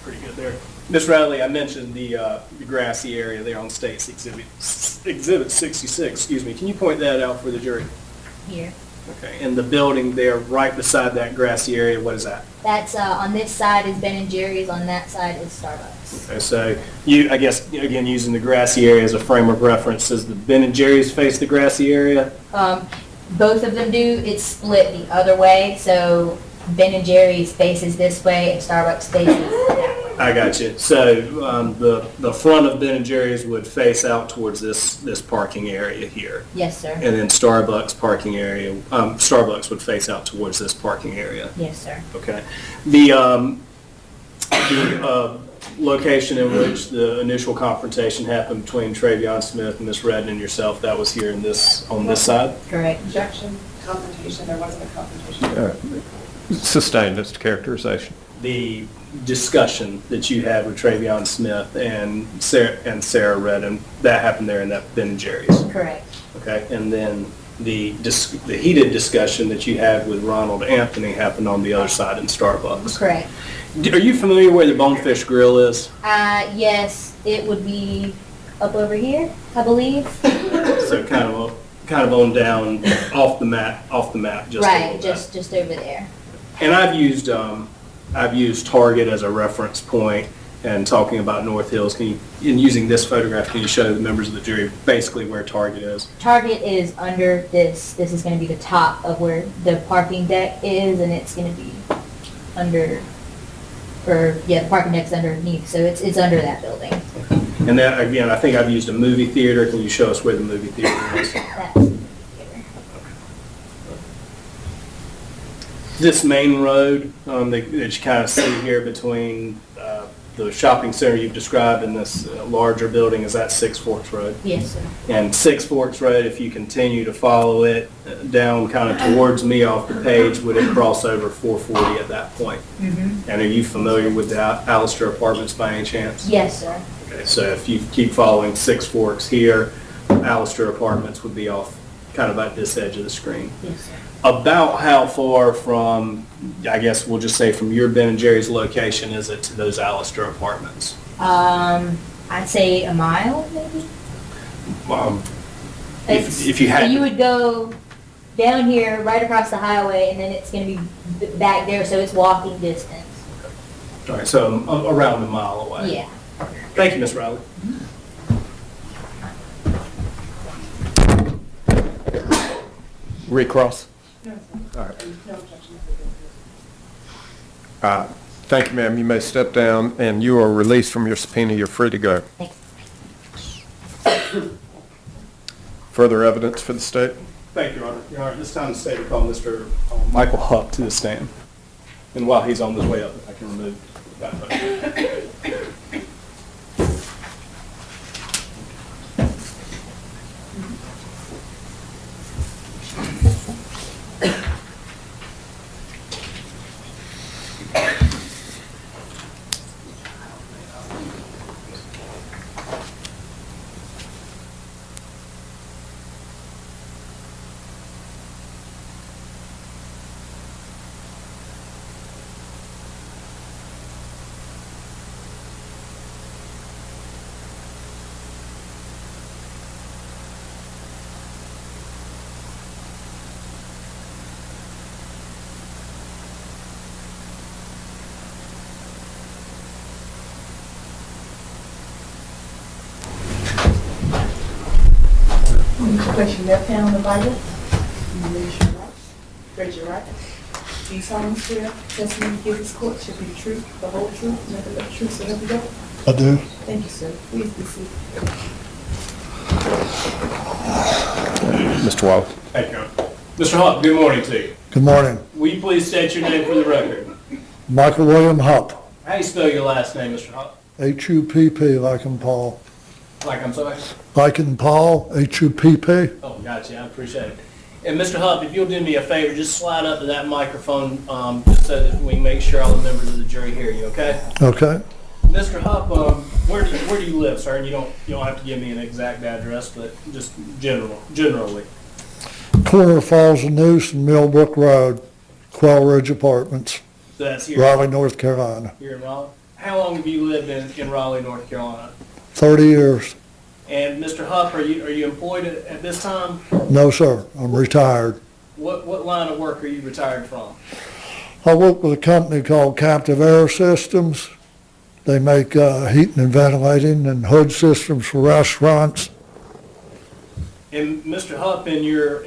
Pretty good there. Ms. Radley, I mentioned the grassy area there on State's Exhibit 66. Excuse me. Can you point that out for the jury? Here. Okay. And the building there, right beside that grassy area, what is that? That's on this side is Ben & Jerry's, on that side is Starbucks. Okay. So I guess again using the grassy area as a frame of reference, does the Ben & Jerry's face the grassy area? Both of them do. It's split the other way, so Ben & Jerry's faces this way and Starbucks faces that way. I got you. So the front of Ben & Jerry's would face out towards this parking area here. Yes, sir. And then Starbucks parking area, Starbucks would face out towards this parking area. Yes, sir. Okay. The location in which the initial confrontation happened between Travion Smith and Ms. Redden and yourself, that was here on this side? Correct. Objection, confrontation, there wasn't a confrontation. Sustained its characterization. The discussion that you had with Travion Smith and Sarah Redden, that happened there in that Ben & Jerry's? Correct. Okay. And then the heated discussion that you had with Ronald Anthony happened on the other side in Starbucks? Correct. Are you familiar where the Bonefish Grill is? Yes, it would be up over here, I believe. So kind of on down off the map just a little Right, bit. just over there. And I've used Target as a reference point and talking about North Hills. In using this photograph, can you show the members of the jury basically where Target is? Target is under this. This is going to be the top of where the parking deck is, and it's going to be under, the parking deck's underneath, so it's under that building. And that, again, I think I've used a movie theater. Can you show us where the movie theater is? That's the theater. This main road that you kind of see here between the shopping center you've described and this larger building, is that Six Forks Road? Yes, sir. And Six Forks Road, if you continue to follow it down kind of towards me off the page, would it cross over 440 at that point? Mm-hmm. And are you familiar with the Allister Apartments by any chance? Yes, sir. Okay, so if you keep following Six Forks here, Allister Apartments would be off kind of at this edge of the screen. Yes, sir. About how far from, I guess we'll just say from your Ben & Jerry's location is it to those Allister Apartments? I'd say a mile, maybe. If you had, So you would go down here, right across the highway, and then it's going to be back there, so it's walking distance. all right, so around a mile away. Yeah. Thank you, Ms. Riley. Recross? No, All right. no objection. Thank you, ma'am. You may step down, and you are released from your subpoena. You're free to go. Thanks. Further evidence for the state? Thank you, Your Honor. Your Honor, at this time the state will call Mr. Michael Huck to the stand. And while he's on his way up, I can remove that photo. Place your left hand on the Bible. And raise your right. Raise your right. Do you solemnly swear testimony you give this court shall be the truth, the whole truth, nothing but the truth, so help you God? I do. Thank you, sir. Please be seated. Mr. Wallace. Thank you. Mr. Hupp, good morning to you. Good morning. Will you please state your name for the record? Michael William Hupp, How do you spell your last name, Mr. Hupp? H-U-P-P, like in Paul. Like, I'm sorry? Like in Paul, H-U-P-P. Oh, gotcha. I appreciate it. And Mr. Hupp, if you'll do me a favor, just slide up to that microphone just so that we make sure all the members of the jury hear you, okay? Okay. Mr. Hupp, where do you live, sir? And you don't have to give me an exact address, but just generally. Corner Falls and Noose and Millbrook Road, Quail Ridge Apartments, So that's here. Raleigh, North Carolina. Here in Raleigh. How long have you lived in Raleigh, North Carolina? 30 years. And Mr. Hupp, are you employed at this time? No, sir. I'm retired. What line of work are you retired from? I work with a company called Captive Air Systems. They make heating and ventilating and hood systems for restaurants. And Mr. Hupp, in your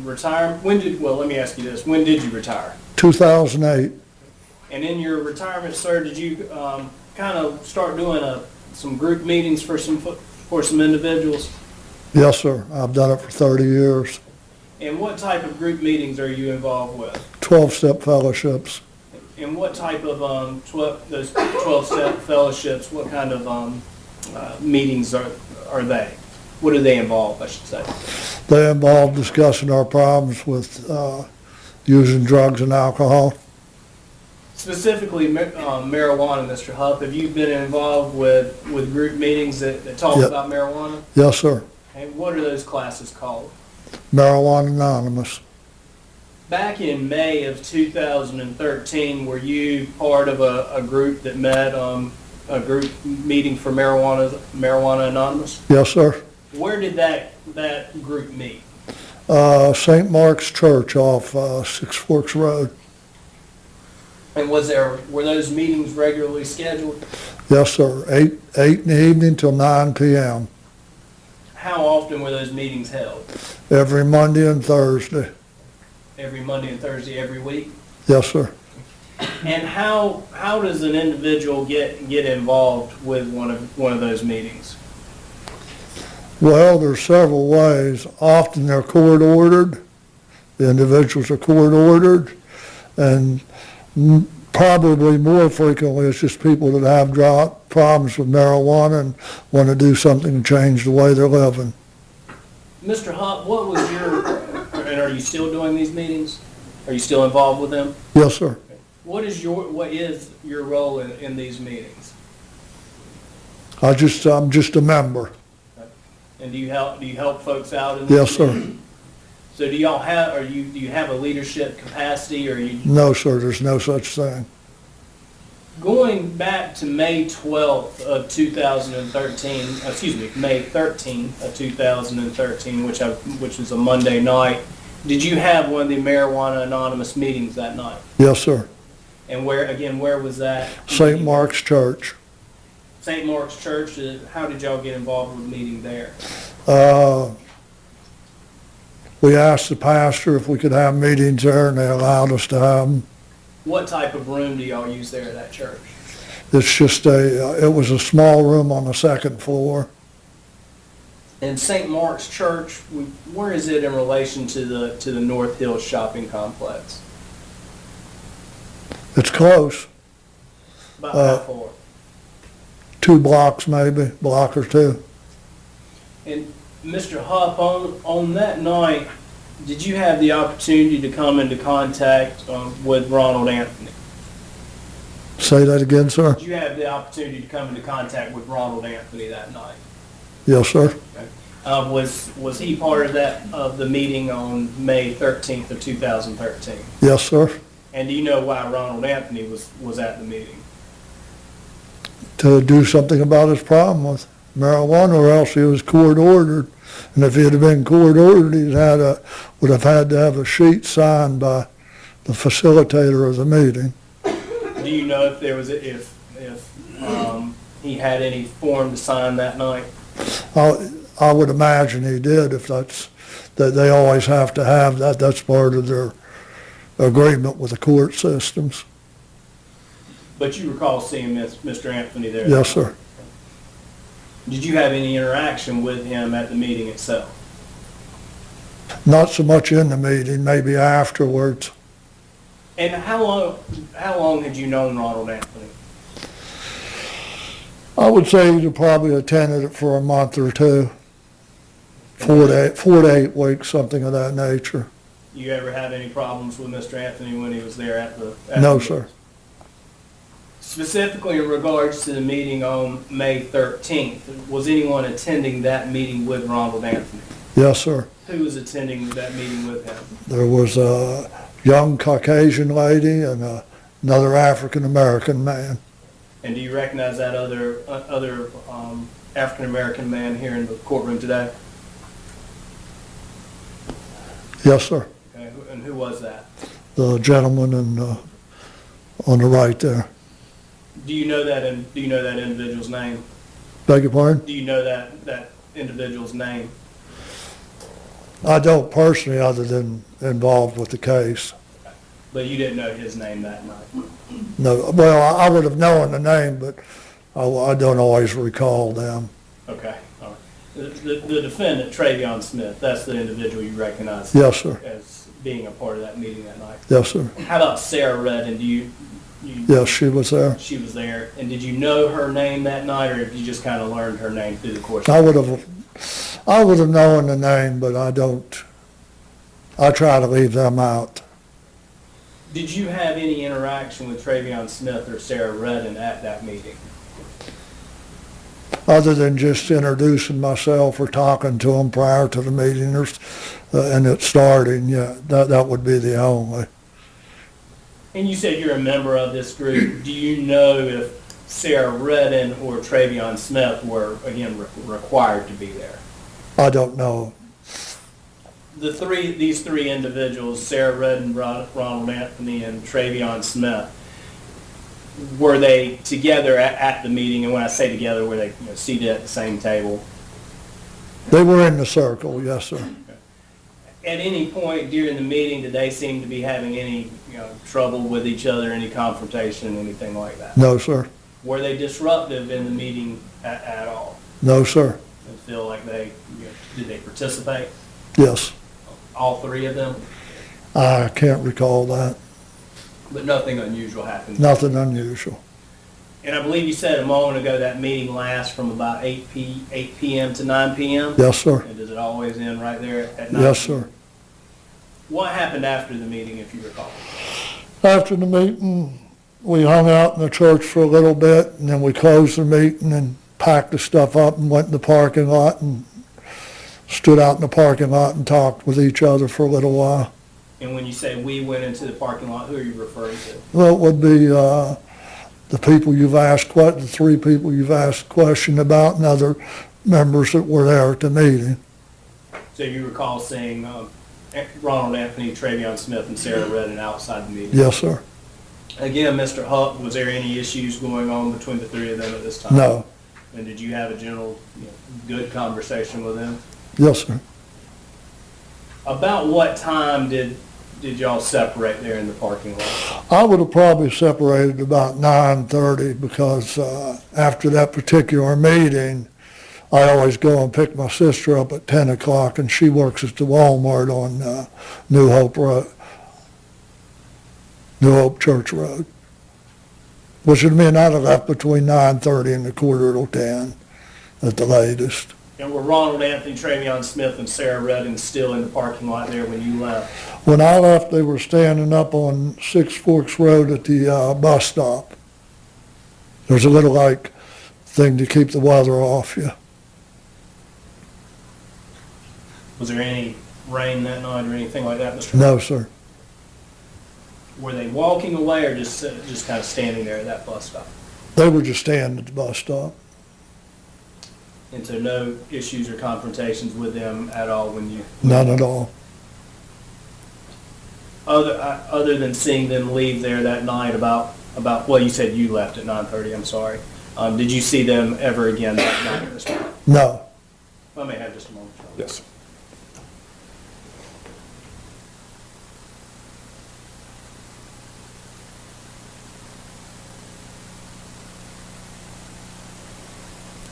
retirement, let me ask you this, when did you retire? 2008. And in your retirement, sir, did you kind of start doing some group meetings for some individuals? Yes, sir. I've done it for 30 years. And what type of group meetings are you involved with? 12-step fellowships. And what type of those 12-step fellowships, what kind of meetings are they? What do they involve, I should say? They involve discussing our problems with using drugs and alcohol. Specifically marijuana, Mr. Hupp, have you been involved with group meetings that talk Yep. about marijuana? Yes, sir. And what are those classes called? Marijuana Anonymous. Back in May of 2013, were you part of a group that met, a group meeting for Marijuana Anonymous? Yes, sir. Where did that group meet? St. Mark's Church off Six Forks Road. And were those meetings regularly scheduled? Yes, sir. 8 in the evening till 9 p.m. How often were those meetings held? Every Monday and Thursday. Every Monday and Thursday, every week? Yes, sir. And how does an individual get involved with one of those meetings? Well, there's several ways. Often they're court ordered. The individuals are court ordered. And probably more frequently, it's just people that have problems with marijuana and want to do something to change the way they're living. Mr. Hupp, what was and are you still doing these meetings? Are you still involved with them? Yes, sir. What is your role in these meetings? I'm just a member. And do you help folks out in these Yes, sir. meetings? So do you have a leadership capacity, or you? No, sir, there's no such thing. Going back to May 12th of 2013, May 13th of 2013, which was a Monday night, did you have one of the Marijuana Anonymous meetings that night? Yes, sir. And where was that? St. Mark's Church. St. Mark's Church. How did y'all get involved with the meeting there? We asked the pastor if we could have meetings there, and they allowed us to have them. What type of room do y'all use there at that church? It's just it was a small room on the second floor. And St. Mark's Church, where is it in relation to the North Hills shopping complex? It's close, About how far? 2 blocks maybe, block or 2. And Mr. Hupp, on that night, did you have the opportunity to come into contact with Ronald Anthony? Say that again, sir? Did you have the opportunity to come into contact with Ronald Anthony that night? Yes, sir. Was he part of the meeting on May 13th of 2013? Yes, sir. And do you know why Ronald Anthony was at the meeting? To do something about his problem with marijuana, or else he was court ordered. And if he had been court ordered, would have had to have a sheet signed by the facilitator of the meeting. Do you know if there was if he had any form to sign that night? I would imagine he did, if that they always have to have that. That's part of their agreement with the court systems. But you recall seeing Mr. Anthony there? Yes, sir. Did you have any interaction with him at the meeting itself? Not so much in the meeting, maybe afterwards. And how long had you known Ronald Anthony? I would say he'd probably attended it for a month or 2, 4 to 8 weeks, something of that nature. You ever have any problems with Mr. Anthony when he was there at the? No, sir. Specifically in regards to the meeting on May 13th, was anyone attending that meeting with Ronald Anthony? Yes, sir. Who was attending that meeting with him? There was a young Caucasian lady and another African-American man. And do you recognize that other African-American man here in the courtroom today? Yes, sir. Okay. And who was that? The gentleman on the right there. Do you know that individual's name? Beg your pardon? Do you know that individual's name? I don't personally, other than involved with the case. But you didn't know his name that night? No, well, I would have known the name, but I don't always recall them. Okay, all right. The defendant, Travion Smith, that's the individual you recognize? Yes, sir. As being a part of that meeting that night? Yes, sir. How about Sarah Redden? Yes, she was there. She was there. And did you know her name that night, or have you just kind of learned her name through the course? I would have known the name, but I don't. I try to leave them out. Did you have any interaction with Travion Smith or Sarah Redden at that meeting? Other than just introducing myself or talking to them prior to the meeting and it starting, yeah, that would be the only. And you said you're a member of this group. Do you know if Sarah Redden or Travion Smith were, again, required to be there? I don't know. These three individuals, Sarah Redden, Ronald Anthony, and Travion Smith, were they together at the meeting? And when I say together, were they seated at the same table? They were in the circle, yes, sir. At any point during the meeting, did they seem to be having any trouble with each other, any confrontation, anything like that? No, sir. Were they disruptive in the meeting at all? No, sir. Did feel like did they participate? Yes. All three of them? I can't recall that. But nothing unusual happened? Nothing unusual. And I believe you said a moment ago that meeting lasts from about 8 p.m. to 9 p.m.? Yes, sir. And does it always end right there at 9? Yes, sir. What happened after the meeting, if you recall? After the meeting, we hung out in the church for a little bit, and then we closed the meeting and packed the stuff up and went in the parking lot and stood out in the parking lot and talked with each other for a little while. And when you say we went into the parking lot, who are you referring to? Well, it would be the people you've asked, the 3 people you've asked a question about, and other members that were there at the meeting. So you recall seeing Ronald Anthony, Travion Smith, and Sarah Redden outside the meeting? Yes, sir. Again, Mr. Hupp, was there any issues going on between the 3 of them at this time? No. And did you have a general good conversation with them? Yes, sir. About what time did y'all separate there in the parking lot? I would have probably separated about 9:30 because after that particular meeting, I always go and pick my sister up at 10 o'clock, and she works at the Walmart on New Hope Church Road. which would mean I'd have left between 9:30 and a quarter till 10 at the latest. And were Ronald Anthony, Travion Smith, and Sarah Redding still in the parking lot there when you left? When I left, they were standing up on Six Forks Road at the bus stop. There's a little like thing to keep the weather off you. Was there any rain that night or anything like that, Mr. No, sir. Were they walking away or just kind of standing there at that bus stop? They were just standing at the bus stop. And so no issues or confrontations with them at all when you? None at all. Other than seeing them leave there that night about well, you said you left at 9:30, I'm sorry. Did you see them ever again that night, Mr. Brown? No. I may have just a moment. Yes, sir.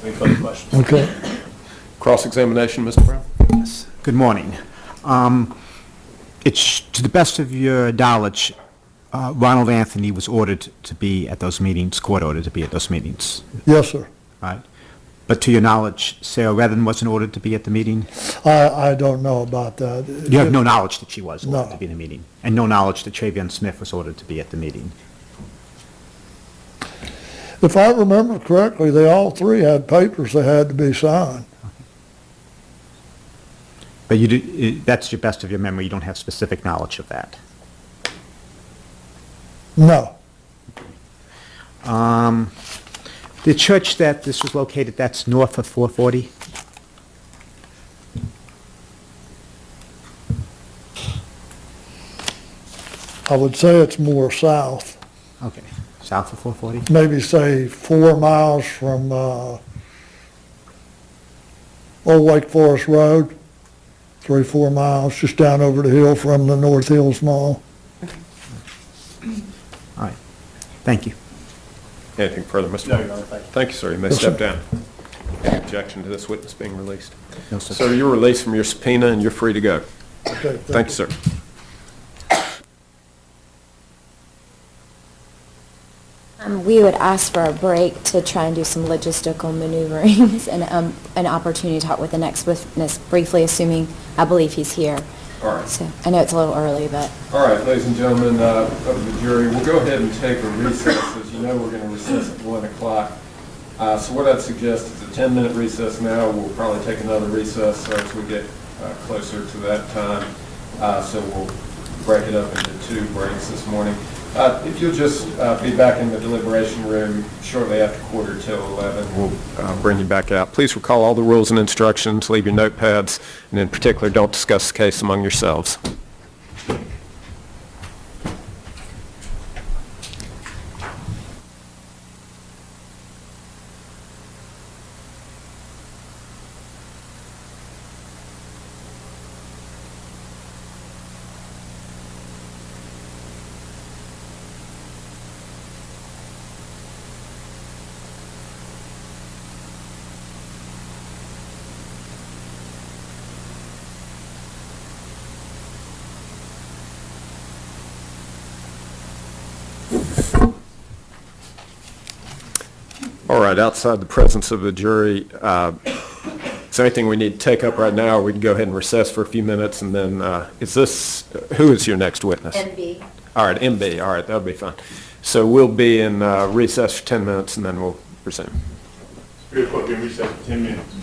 Any further questions? Okay. Cross-examination, Mr. Brown? Yes. Good morning. It's, to the best of your knowledge, Ronald Anthony was ordered to be at those meetings, court ordered to be at those meetings, Yes, sir. right? But to your knowledge, Sarah Redden wasn't ordered to be at the meeting? I don't know about that. You have no knowledge that she was ordered No. to be in the meeting? And no knowledge that Travion Smith was ordered to be at the meeting? If I remember correctly, they all three had papers that had to be signed. But you do, that's your best of your memory, you don't have specific knowledge of that? No. The church that this was located, that's north of 440? I would say it's more south. Okay, south of 440? Maybe say 4 miles from Old Wake Forest Road. 3-4 miles, just down over the hill from the North Hills Mall. All right, thank you. Anything further, Mr. No, Brown? Your Honor, thank you. Thank you, sir. You may Yes, step sir. down. Any objection to this witness being released? No, sir. Sir, you're released from your subpoena and you're free to go. Okay, Thank you, sir. We would ask for a break to try and do some logistical maneuverings and an opportunity to talk with the next witness briefly, assuming, I believe he's here. All right. So I know it's a little early, but All right, ladies and gentlemen of the jury, we'll go ahead and take a recess. As you know, we're going to recess at 1 o'clock. So what I'd suggest is a 10-minute recess now. We'll probably take another recess as we get closer to that time. So we'll break it up into 2 breaks this morning. If you'll just be back in the deliberation room shortly after 11:15, we'll bring you back out. Please recall all the rules and instructions, leave your notepads, and in particular, don't discuss the case among yourselves. All right, outside the presence of the jury, is there anything we need to take up right now, or we can go ahead and recess for a few minutes, and then, who is your next witness? MB. All right, MB, all right, that'll be fine. So we'll be in recess for 10 minutes, and then we'll resume. 3 o'clock in recess for 10 minutes.